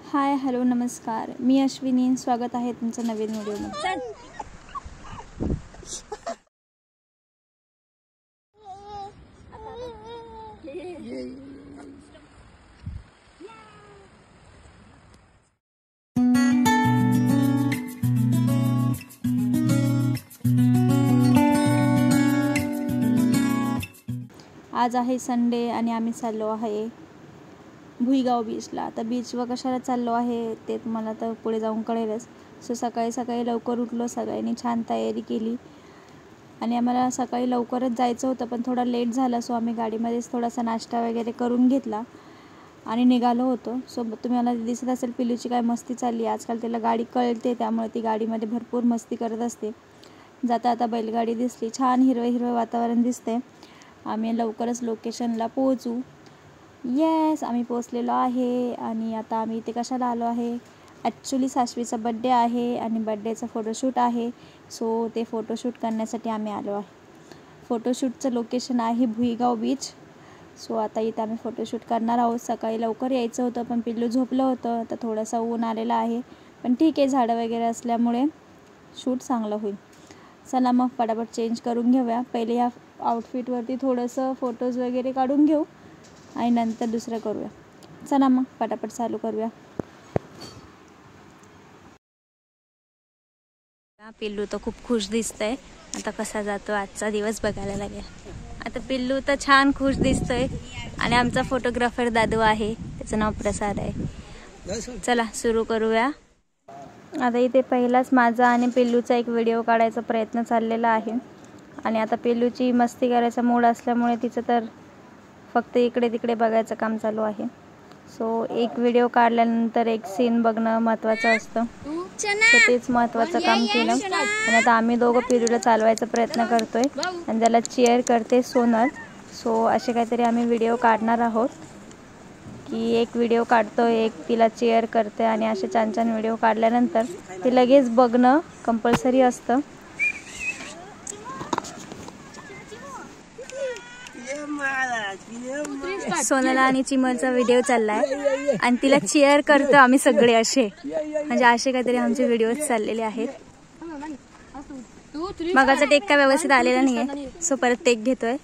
Hi hello नमस्कार, मी अश्विनी. स्वागत आहे तुमचं नवीन व्हिडिओमध्ये. आज आहे संडे आणि आम्ही चाललो आहे भुईगाव बीचला. आता बीचवर कशाला चाललो आहे ते तुम्हाला तर पुढे जाऊन कळेलच. सो सकाळी लवकर उठलो, सगळ्यांनी छान तयारी केली आणि आम्हाला सकाळी लवकरच जायचं होतं, पण थोडा लेट झाला. सो आम्ही गाडीमध्येच थोडासा नाश्ता वगैरे करून घेतला आणि निघालो होतो. सो तुम्हाला दिसत असेल पिल्लूची काय मस्ती चालली. आजकाल तिला गाडी कळते, त्यामुळे ती गाडीमध्ये भरपूर मस्ती करत असते. जाता आता बैलगाडी दिसली, छान हिरवं वातावरण दिसते. आम्ही लवकरच लोकेशनला पोहोचू. येस, आम्ही पोचलेलो आहे. आणि आता आम्ही इथे कशाला आलो आहे, ॲक्च्युली साश्वीचा बड्डे आहे आणि बड्डेचं फोटोशूट आहे. सो ते फोटोशूट करण्यासाठी आम्ही आलो आहे. फोटोशूटचं लोकेशन आहे भुईगाव बीच. सो आता इथं आम्ही फोटोशूट करणार आहोत. सकाळी लवकर यायचं होतं, पण पिल्लू झोपलं होतं. तर थोडंसं ऊन आलेलं आहे, पण ठीक आहे, झाडं वगैरे असल्यामुळे शूट चांगलं होईल. चला मग पटापट चेंज करून घेऊया. पहिले या आउटफिटवरती थोडंसं फोटोज वगैरे काढून घेऊ आणि नंतर दुसरं करूया. चला मग पटापट चालू करूया. पिल्लू तर खूप खुश दिसतंय. आता कसा जातो आजचा दिवस बघायला लागेल. आता पिल्लू तर छान खुश दिसतोय आणि आमचा फोटोग्राफर दादू आहे, त्याचं नाव प्रसाद आहे. चला सुरू करूया. आता इथे पहिलाच माझा आणि पिल्लूचा एक व्हिडिओ काढायचा प्रयत्न चाललेला आहे. आणि आता पिल्लूची मस्ती करायचा मूड असल्यामुळे तिचं तर फक्त इकडे तिकडे बघायचं काम चालू आहे. सो एक व्हिडिओ काढल्यानंतर एक सीन बघणं महत्त्वाचं असतं. तर तेच महत्त्वाचं काम केलं. आणि आता आम्ही दोघं पिल्लूला चालवायचा प्रयत्न करतोय आणि त्याला चेअर करते सोनल. सो असे काहीतरी आम्ही व्हिडिओ काढणार आहोत, की एक व्हिडिओ काढतोय, एक तिला चेअर करते आणि असे छान छान व्हिडिओ काढल्यानंतर ते लगेच बघणं कंपल्सरी असतं. सोनाला आणि चिमलचा व्हिडिओ चाललाय आणि तिला चेअर करतो आम्ही सगळे असे, म्हणजे असे काहीतरी आमचे व्हिडिओज चाललेले आहेत. मगाचा टेक काय व्यवस्थित आलेला नाहीये, सो परत टेक घेतोय.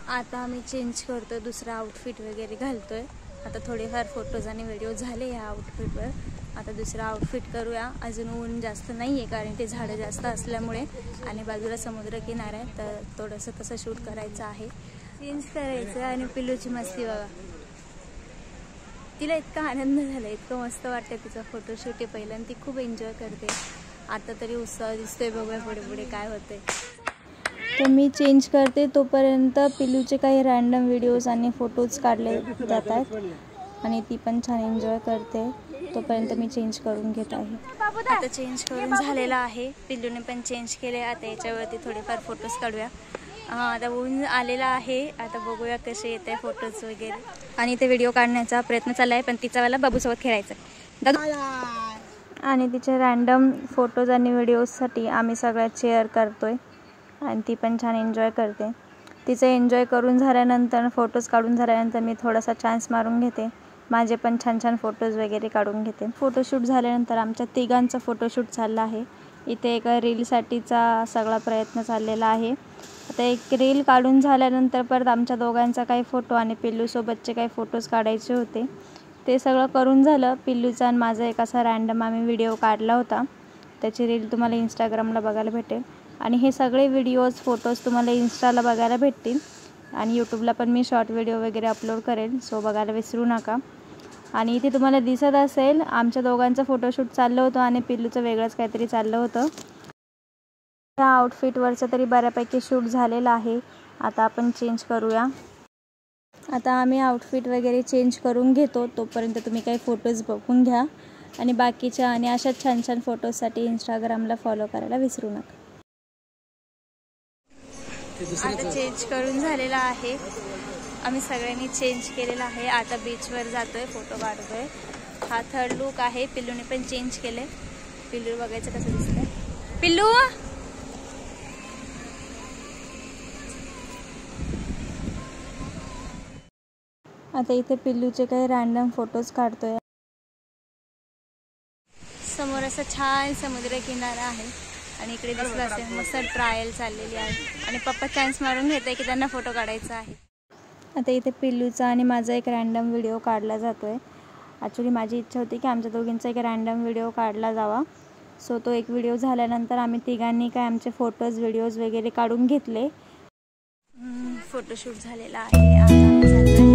आता आम्ही चेंज करतोय, दुसरा आउटफिट वगैरे घालतोय. आता थोडेफार फोटोज आणि व्हिडिओ झाले या आउटफिटवर. आता दुसरा आउटफिट करूया. अजून ऊन जास्त नाही आहे, कारण ते झाडं जास्त असल्यामुळे आणि बाजूला समुद्र किनारा आहे, तर थोडंसं तसं शूट करायचं आहे. चेंज करायचं आणि पिल्लूची मस्ती बघा. तिला इतका आनंद झाला, इतकं मस्त वाटतं. तिचा फोटोशूट आहे पहिलं आणि ती खूप एन्जॉय करते. आता तरी उत्साह दिसतोय, बघूया पुढे पुढे काय होतंय. तर मी चेंज करते तोपर्यंत पिल्लूचे काही रॅन्डम व्हिडिओज आणि फोटोज काढले जातात आणि ती पण छान एन्जॉय करते. तोपर्यंत मी चेंज करून घेत आहे. आता चेंज करून झालेला आहे, पिल्लूने पण चेंज केले. आता याच्यावरती थोडेफार फोटोज काढूया. आता ऊन आलेला आहे, आता बघूया कसे येत आहे फोटोज वगैरे. आणि इथे व्हिडिओ काढण्याचा प्रयत्न चालला आहे, पण तिचावाला बाबूसोबत खेळायचं दादू. आणि तिचे रॅन्डम फोटोज आणि व्हिडिओजसाठी आम्ही सगळ्या चेअर करतोय आणि ती पण छान एन्जॉय करते. तिचं एन्जॉय करून झाल्यानंतर, फोटोज काढून झाल्यानंतर मी थोडासा चान्स मारून घेते, माझे पण छान छान फोटोज वगैरे काढून घेते. फोटोशूट झाल्यानंतर आमच्या तिघांचा फोटोशूट चालला आहे. इथे एका रीलसाठीचा सगळा प्रयत्न चाललेला आहे. आता एक रील काढून झाल्यानंतर परत आमच्या दोघांचा काही फोटो आणि पिल्लूसोबतचे काही फोटोज काढायचे होते, ते सगळं करून झालं. पिल्लूचा आणि माझा एक असा रॅन्डम आम्ही व्हिडिओ काढला होता, त्याची रील तुम्हाला इंस्टाग्रामला बघायला भेटेल. आणि हे सगळे व्हिडिओज फोटोज तुम्हाला इन्स्टाला बघायला भेटतील आणि यूट्यूबला पण मी शॉर्ट व्हिडिओ वगैरे अपलोड करेन, सो बघायला विसरू नका. आणि इथे तुम्हाला दिसत असेल आमच्या दोघांचं फोटोशूट चाललं होतं आणि पिल्लूचं वेगळंच काहीतरी चाललं होतं. त्या आउटफिटवरचं तरी बऱ्यापैकी शूट झालेलं आहे. आता आपण चेंज करूया. आता आम्ही आउटफिट वगैरे चेंज करून घेतो, तोपर्यंत तुम्ही काही फोटोज बघून घ्या आणि बाकीच्या आणि अशाच छान छान फोटोजसाठी इंस्टाग्रामला फॉलो करायला विसरू नका. आता चेंज करून झालेला आहे, आम्ही सगळ्यांनी चेंज केलेला आहे. आता बीचवर जातोय, फोटो काढतोय. हा थर्ड लुक आहे. पिल्लूने पण चेंज केले. पिल्लू बघायचं कसं दिसतंय. पिल्लू आता इथे पिल्लूचे काही रॅन्डम फोटोज काढतोय। समोर असं छान समुद्र किनारा आहे आणि इकडे दिसलं असेल मस्त ट्रायल चाललेली आहे आणि पप्पा चान्स मारून घेत आहे की त्यांना फोटो काढायचा आहे। आता इथे पिल्लूचा आणि माझा एक रॅन्डम व्हिडिओ काढला जातोय। ॲक्च्युली माझी इच्छा होती की आमच्या दोघींचा एक रॅन्डम व्हिडिओ काढला जावा। सो तो एक व्हिडिओ झाल्यानंतर आम्ही तिघांनी काय आमचे फोटोज व्हिडिओज वगैरे काढून घेतले। फोटोशूट झालेला आहे। आज आम्ही